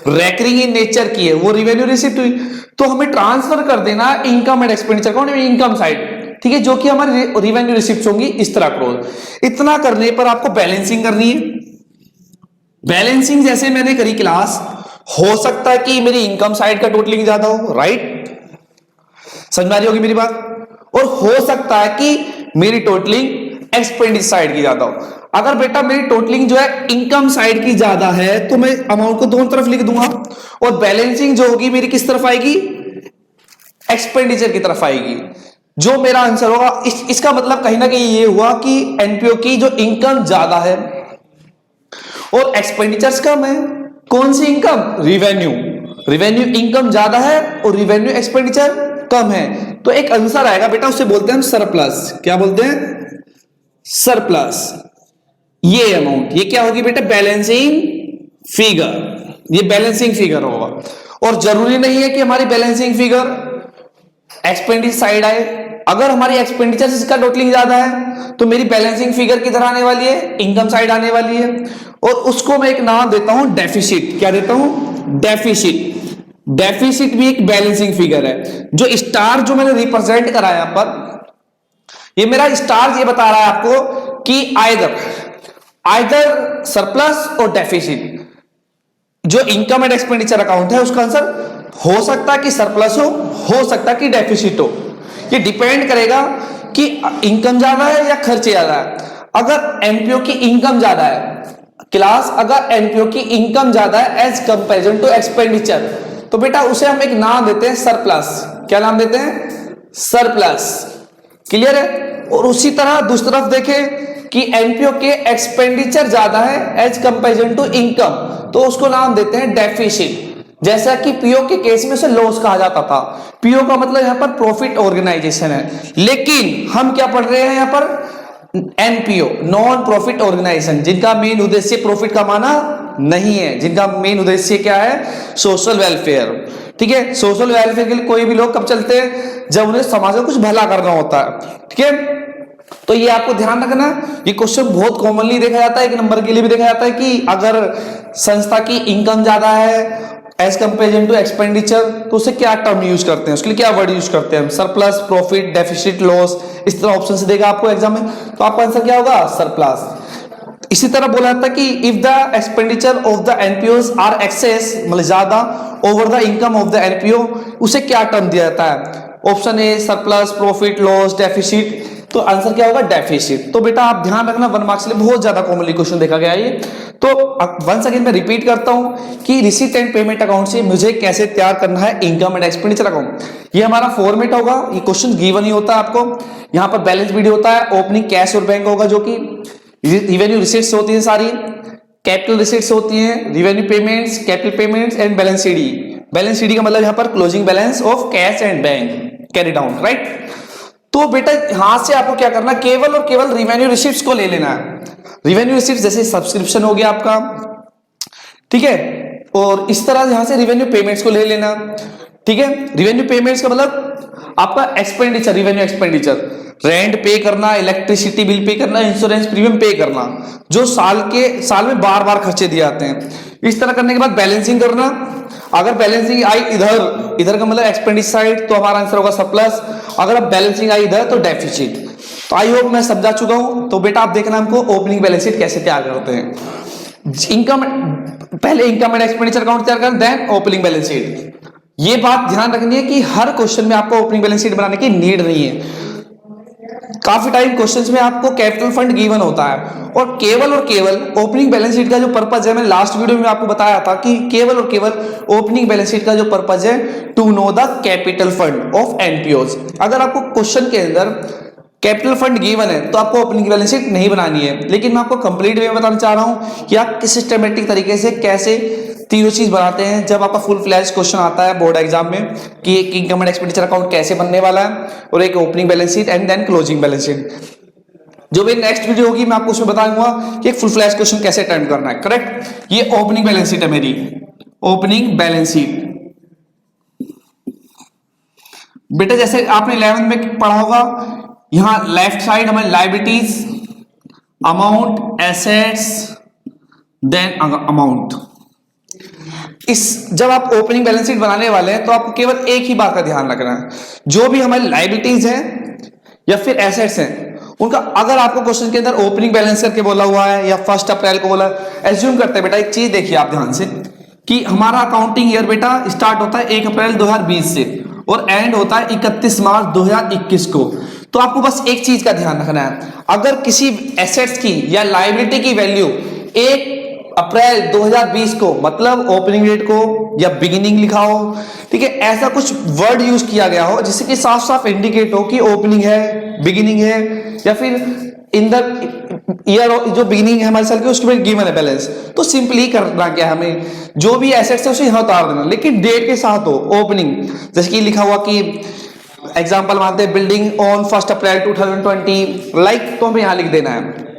रेकरिंग इन नेचर की है, वो रिवेन्यू रिसिप्ट हुई, तो हमें ट्रांसफर कर देना इनकम एंड एक्सपेंडिचर अकाउंट में, इनकम साइड, ठीक है, जो कि हमारी रिवेन्यू रिसिप्ट होंगी इस तरह क्लोज। इतना करने पर आपको बैलेंसिंग करनी है। बैलेंसिंग जैसे मैंने करी क्लास, हो सकता है कि मेरी इनकम साइड का टोटलिंग ज्यादा हो, राइट, समझ में आ रही होगी मेरी बात, और हो सकता है कि मेरी टोटलिंग एक्सपेंडिचर साइड की ज्यादा हो। अगर बेटा मेरी टोटलिंग जो है इनकम साइड की ज्यादा है तो मैं अमाउंट को दोनों तरफ लिख दूंगा, और बैलेंसिंग जो होगी मेरी किस तरफ आएगी, एक्सपेंडिचर की तरफ आएगी। जो मेरा आंसर होगा इसका मतलब कहीं ना कहीं ये हुआ कि एनपीओ की जो इनकम ज्यादा है और एक्सपेंडिचर्स कम है। कौन सी इनकम, रिवेन्यू, रिवेन्यू इनकम ज्यादा है और रिवेन्यू एक्सपेंडिचर कम है, तो एक आंसर आएगा बेटा, उसे बोलते हैं हम सरप्लस। क्या बोलते हैं, सरप्लस। ये अमाउंट, ये क्या होगी बेटा, बैलेंसिंग फिगर, ये बैलेंसिंग फिगर होगा। और जरूरी नहीं है कि हमारी बैलेंसिंग फिगर एक्सपेंडिचर साइड आए। अगर हमारी एक्सपेंडिचर से इसका टोटलिंग ज्यादा है तो मेरी बैलेंसिंग फिगर किधर आने वाली है, इनकम साइड आने वाली है, और उसको मैं एक नाम देता हूं डेफिसिट। क्या देता हूं, डेफिसिट। डेफिसिट भी एक बैलेंसिंग फिगर है। जो स्टार जो मैंने रिप्रेजेंट कराया यहां पर, ये मेरा स्टार ये बता रहा है आपको कि आइदर सरप्लस और डेफिसिट। जो इनकम एंड एक्सपेंडिचर अकाउंट है उसका आंसर हो सकता है कि सरप्लस हो सकता है कि डेफिसिट हो। ये डिपेंड करेगा कि इनकम ज्यादा है या खर्चे ज्यादा है। अगर एनपीओ की इनकम ज्यादा है क्लास, अगर एनपीओ की इनकम ज्यादा है एज कंपैरिजन टू एक्सपेंडिचर, तो बेटा उसे हम एक नाम देते हैं सरप्लस। क्या नाम देते हैं, सरप्लस। क्लियर है। और उसी तरह दूसरी तरफ देखें कि एनपीओ के एक्सपेंडिचर ज्यादा है एज कंपैरिजन टू इनकम, तो उसको नाम देते हैं डेफिसिट। जैसा कि पीओ के केस में उसे लॉस कहा जाता था। पीओ का मतलब यहां पर प्रॉफिट ऑर्गेनाइजेशन है, लेकिन हम क्या पढ़ रहे हैं यहां पर, एनपीओ, नॉन प्रॉफिट ऑर्गेनाइजेशन, जिनका मेन उद्देश्य प्रॉफिट कमाना नहीं है, जिनका मेन उद्देश्य क्या है, सोशल वेलफेयर। ठीक है, सोशल वेलफेयर के लिए कोई भी लोग कब चलते हैं, जब उन्हें समाज में कुछ भला करना होता है। ठीक है, तो ये आपको ध्यान रखना। ये क्वेश्चन बहुत कॉमनली देखा जाता है, एक नंबर के लिए भी देखा जाता है कि अगर संस्था की इनकम ज्यादा है एज कंपेरिजन टू एक्सपेंडिचर, तो उसे क्या टर्म यूज करते हैं, उसके लिए क्या वर्ड यूज करते हैं, सरप्लस, प्रॉफिट, डेफिसिट, लॉस, इस तरह ऑप्शन से देगा आपको एग्जाम में, तो आपका आंसर क्या होगा, सरप्लस। इसी तरह बोला जाता है कि if the expenditure of the NPOs are excess, मतलब ज्यादा, over the income of the NPO, उसे क्या टर्म दिया जाता है, option A surplus, profit, loss, deficit, तो आंसर क्या होगा, डेफिसिट। तो बेटा आप ध्यान रखना, 1 मार्क्स के लिए बहुत ज्यादा कॉमनली क्वेश्चन देखा गया है ये। तो वंस अगेन मैं रिपीट करता हूं कि रिसीट एंड पेमेंट अकाउंट से मुझे कैसे तैयार करना है इनकम एंड एक्सपेंडिचर अकाउंट। ये हमारा फॉर्मेट होगा, ये क्वेश्चन गिवन ही होता है आपको। यहाँ पर बैलेंस वीडियो होता है, ओपनिंग कैश और बैंक होगा, जो कि रिवेन्यू रिसीट्स होती है सारी, कैपिटल रिसीट्स होती हैं, revenue payments, capital payments and balance CD. Balance CD का मतलब यहाँ पर closing balance of cash and bank carry down, right. तो बेटा यहां से आपको क्या करना, केवल और केवल रिवेन्यू रिसीट्स को ले लेना है। रिवेन्यू रिसीट्स जैसे सब्सक्रिप्शन हो गया आपका, ठीक है, और इस तरह यहां से रिवेन्यू पेमेंट्स को ले लेना। ठीक है। रिवेन्यू पेमेंट्स का मतलब आपका एक्सपेंडिचर, रिवेन्यू एक्सपेंडिचर, रेंट पे करना, इलेक्ट्रिसिटी बिल पे करना, इंश्योरेंस प्रीमियम पे करना, जो साल में बार बार खर्चे दिए जाते हैं। इस तरह करने के बाद बैलेंसिंग करना। अगर बैलेंसिंग आई इधर, इधर का मतलब एक्सपेंडिचर साइड, तो हमारा आंसर होगा सरप्लस। अगर अब बैलेंसिंग आई इधर तो डेफिसिट। तो आई होप मैं समझा चुका हूं। तो बेटा आप देखना हमको ओपनिंग बैलेंस शीट कैसे तैयार करते हैं। इनकम, पहले इनकम एंड एक्सपेंडिचर अकाउंट तैयार करना, देन ओपनिंग बैलेंस शीट। ये बात ध्यान रखनी है कि हर क्वेश्चन में आपको ओपनिंग बैलेंस शीट बनाने की नीड नहीं है। काफी टाइम क्वेश्चंस में आपको कैपिटल फंड गिवन होता है और केवल ओपनिंग बैलेंस शीट का जो पर्पज है, मैं लास्ट वीडियो में आपको बताया था कि केवल और केवल ओपनिंग बैलेंस शीट का जो पर्पज है, to know the capital fund of NPOs. अगर आपको क्वेश्चन के अंदर कैपिटल फंड गिवन है तो आपको ओपनिंग बैलेंस शीट नहीं बनानी है, लेकिन मैं आपको कंप्लीट वे में बताना चाह रहा हूं कि आप किस सिस्टमेटिक तरीके से कैसे तीनों चीज बनाते हैं जब आपका फुल फ्लैश क्वेश्चन आता है बोर्ड एग्जाम में कि एक इनकम एंड एक्सपेंडिचर अकाउंट कैसे बनने वाला है और एक opening balance sheet and then closing balance sheet. जो मेरी नेक्स्ट वीडियो होगी मैं आपको उसमें बताऊंगा कि एक फुल फ्लैश क्वेश्चन कैसे अटेम्प्ट करना है। करेक्ट। ये ओपनिंग बैलेंस शीट है मेरी, ओपनिंग बैलेंस शीट। बेटा जैसे आपने 11th में पढ़ा होगा, यहां लेफ्ट साइड हमारे liabilities, amount, assets, then amount. इस जब आप ओपनिंग बैलेंस शीट बनाने वाले हैं तो आपको केवल एक ही बात का ध्यान रखना है, जो भी हमारी लायबिलिटीज हैं या फिर एसेट्स हैं उनका, अगर आपको क्वेश्चन के अंदर ओपनिंग बैलेंस करके बोला हुआ है या 1 अप्रैल को बोला, एज्यूम करते हैं बेटा एक चीज देखिए आप ध्यान से कि हमारा अकाउंटिंग ईयर बेटा स्टार्ट होता है 1 अप्रैल 2020 से और एंड होता है 31 मार्च 2021 को। तो आपको बस एक चीज का ध्यान रखना है, अगर किसी एसेट्स की या लायबिलिटी की वैल्यू 1 अप्रैल 2020 को मतलब ओपनिंग डेट को या बिगिनिंग लिखा हो, ठीक है, ऐसा कुछ वर्ड यूज किया गया हो जिससे कि साफ साफ इंडिकेट हो कि ओपनिंग है, बिगिनिंग है, या फिर इन द ईयर जो बिगिनिंग है हमारे साल की उसमें गिवन है बैलेंस, तो सिंपली करना क्या है, हमें जो भी एसेट्स है उसे यहां उतार देना, लेकिन डेट के साथ हो ओपनिंग। जैसे कि लिखा हुआ कि एग्जाम्पल मानते हैं बिल्डिंग ऑन 1 अप्रैल 2020 लाइक, तो हमें यहां लिख देना है।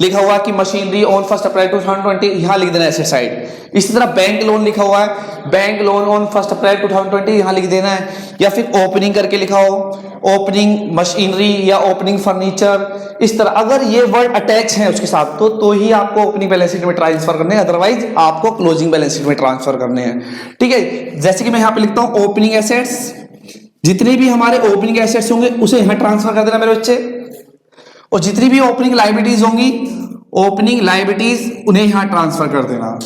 लिखा हुआ कि मशीनरी ऑन 1 अप्रैल 2020, यहां लिख देना है एसेट साइड। इसी तरह बैंक लोन लिखा हुआ है, बैंक लोन ऑन 1 अप्रैल 2020, यहां लिख देना है। या फिर ओपनिंग करके लिखा हो, ओपनिंग मशीनरी या ओपनिंग फर्नीचर, इस तरह अगर ये वर्ड अटैच है उसके साथ तो ही आपको ओपनिंग बैलेंस शीट में ट्रांसफर करने हैं, अदरवाइज आपको क्लोजिंग बैलेंस शीट में ट्रांसफर करने हैं। ठीक है, जैसे कि मैं यहां पे लिखता हूं ओपनिंग एसेट्स, जितने भी हमारे ओपनिंग एसेट्स होंगे उसे यहां ट्रांसफर कर देना मेरे बच्चे, और जितनी भी ओपनिंग लायबिलिटीज होंगी, ओपनिंग लायबिलिटीज उन्हें यहां ट्रांसफर कर देना।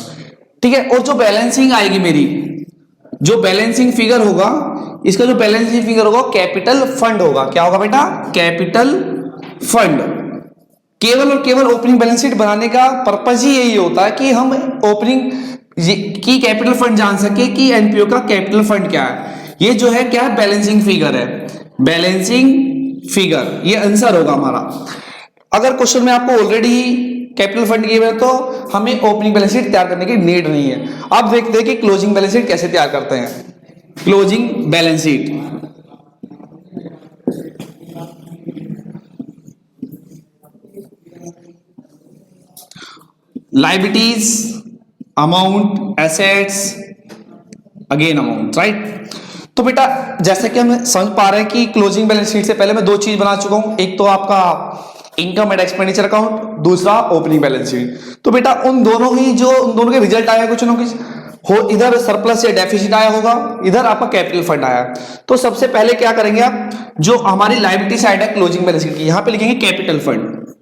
ठीक है, और जो बैलेंसिंग आएगी मेरी, जो बैलेंसिंग फिगर होगा, इसका जो बैलेंसिंग फिगर होगा कैपिटल फंड होगा। क्या होगा बेटा? Capital fund. केवल और केवल ओपनिंग बैलेंस शीट बनाने का पर्पज ही यही होता है कि हम ओपनिंग की कैपिटल फंड जान सके कि एनपीओ का कैपिटल फंड क्या है। ये जो है क्या है? बैलेंसिंग फिगर है, बैलेंसिंग फिगर, ये आंसर होगा हमारा। अगर क्वेश्चन में आपको ऑलरेडी कैपिटल फंड गिवन है तो हमें ओपनिंग बैलेंस शीट तैयार करने की नीड नहीं है। अब देखते हैं कि क्लोजिंग बैलेंस शीट कैसे तैयार करते हैं। Closing balance sheet, liabilities, amount, assets, again amount, right. तो बेटा जैसे कि हम समझ पा रहे हैं कि क्लोजिंग बैलेंस शीट से पहले मैं दो चीज बना चुका हूं, एक तो आपका इनकम एंड एक्सपेंडिचर अकाउंट, दूसरा ओपनिंग बैलेंस शीट। तो बेटा उन दोनों के रिजल्ट आया कुछ ना कुछ हो, इधर सरप्लस या डेफिसिट आया होगा, इधर आपका कैपिटल फंड आया। तो सबसे पहले क्या करेंगे आप, जो हमारी लायबिलिटी साइड है क्लोजिंग बैलेंस शीट की, यहां पे लिखेंगे कैपिटल फंड।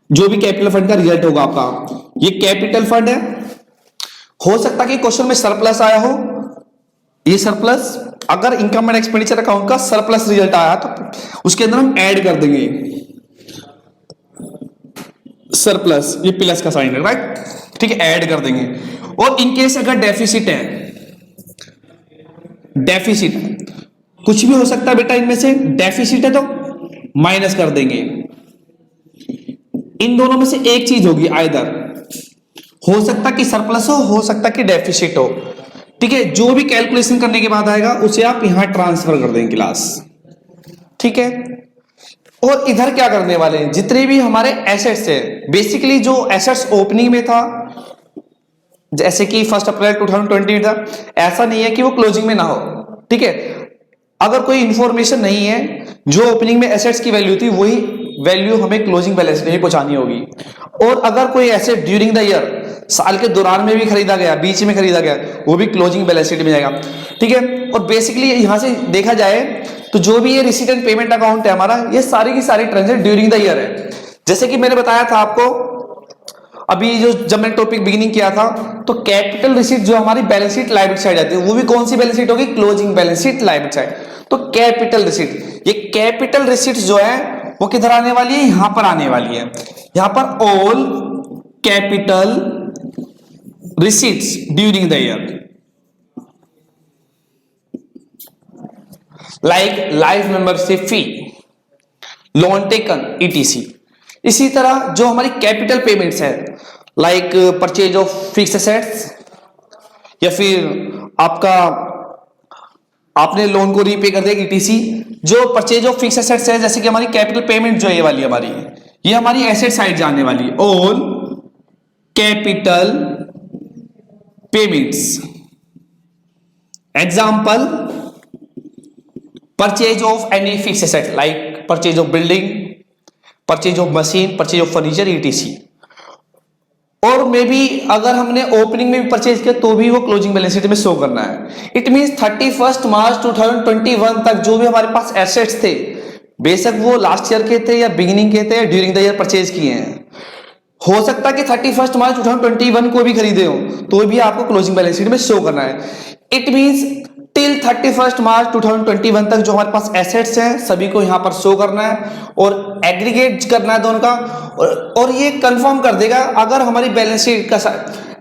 जो भी कैपिटल फंड का रिजल्ट होगा आपका, ये कैपिटल फंड है। हो सकता है कि क्वेश्चन में सरप्लस आया हो, ये सरप्लस, अगर इनकम एंड एक्सपेंडिचर अकाउंट का सरप्लस रिजल्ट आया तो उसके अंदर हम ऐड कर देंगे सरप्लस, ये प्लस का साइन है, राइट। ठीक है, ऐड कर देंगे। और इनकेस अगर डेफिसिट है, डेफिसिट कुछ भी हो सकता है बेटा इनमें से, डेफिसिट है तो माइनस कर देंगे। इन दोनों में से एक चीज होगी, आइदर हो सकता कि सरप्लस हो सकता कि डेफिसिट हो। ठीक है, जो भी कैलकुलेशन करने के बाद आएगा उसे आप यहां ट्रांसफर कर देंगे क्लास। ठीक है, और इधर क्या करने वाले हैं, जितने भी हमारे एसेट्स है, बेसिकली जो एसेट्स ओपनिंग में था, जैसे कि 1 अप्रैल 2020 था, ऐसा नहीं है कि वो क्लोजिंग में ना हो। ठीक है। अगर कोई इंफॉर्मेशन नहीं है, जो ओपनिंग में एसेट्स की वैल्यू थी वही वैल्यू हमें क्लोजिंग बैलेंस में भी पहुंचानी होगी। और अगर कोई एसेट ड्यूरिंग द ईयर, साल के दौरान में भी खरीदा गया, बीच में खरीदा गया, वो भी क्लोजिंग बैलेंस शीट में जाएगा, ठीक है। और बेसिकली यहां से देखा जाए तो जो भी ये रिसीट एंड पेमेंट अकाउंट है हमारा, ये सारी की सारी ट्रांजेक्शन ड्यूरिंग द ईयर है। जैसे कि मैंने बताया था आपको अभी जब मैंने टॉपिक बिगिनिंग किया था, तो कैपिटल रिसीट जो हमारी बैलेंस शीट लायबिलिटी साइड आती है, वो भी कौन सी बैलेंस शीट होगी? Closing balance sheet liability side. तो कैपिटल रिसीट, ये कैपिटल रिसीट जो है वो किधर आने वाली है? यहां पर आने वाली है। यहां पर all capital receipts during the year, like life membership fee, loan taken, etc. इसी तरह जो हमारी कैपिटल पेमेंट्स है, like purchase of fix assets, या फिर आपने लोन को रीपे कर दिया, ईटीसी। जो परचेज ऑफ फिक्स एसेट्स है, जैसे कि हमारी कैपिटल पेमेंट जो है ये वाली हमारी, ये हमारी एसेट साइड जाने वाली है। All capital payments, example purchase of any fix asset, like purchase of building, purchase of machine, purchase of furniture, etc. और मे बी अगर हमने ओपनिंग में भी परचेज किया तो भी वो क्लोजिंग बैलेंस शीट में शो करना है। इट मींस 31 मार्च 2021 तक जो भी हमारे पास एसेट्स थे, बेशक वो लास्ट ईयर के थे या बिगिनिंग के थे या ड्यूरिंग द ईयर परचेज किए हैं, हो सकता है कि 31 मार्च 2021 को भी खरीदे हो तो भी आपको क्लोजिंग बैलेंस शीट में शो करना है। इट मींस टिल 31 मार्च 2021 तक जो हमारे पास एसेट्स हैं सभी को यहां पर शो करना है और एग्रीगेट करना है दोनों का, और ये कंफर्म कर देगा अगर हमारी बैलेंस शीट का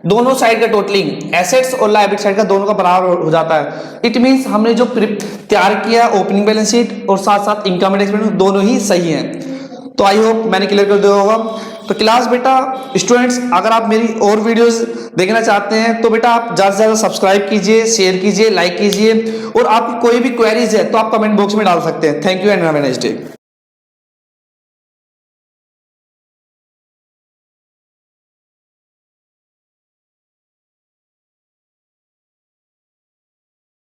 दोनों साइड का टोटलिंग एसेट्स और लायबिलिटी साइड का दोनों का बराबर हो जाता है। इट मींस हमने जो तैयार किया ओपनिंग बैलेंस शीट और साथ साथ इनकम एंड एक्सपेंस दोनों ही सही हैं। तो आई होप मैंने क्लियर कर दिया होगा। तो क्लास बेटा स्टूडेंट्स, अगर आप मेरी और वीडियोस देखना चाहते हैं तो बेटा आप ज़्यादा से ज़्यादा सब्सक्राइब कीजिए, शेयर कीजिए, लाइक कीजिए, और आपकी कोई भी क्वेरीज है तो आप कमेंट बॉक्स में डाल सकते हैं। Thank you and have a nice day.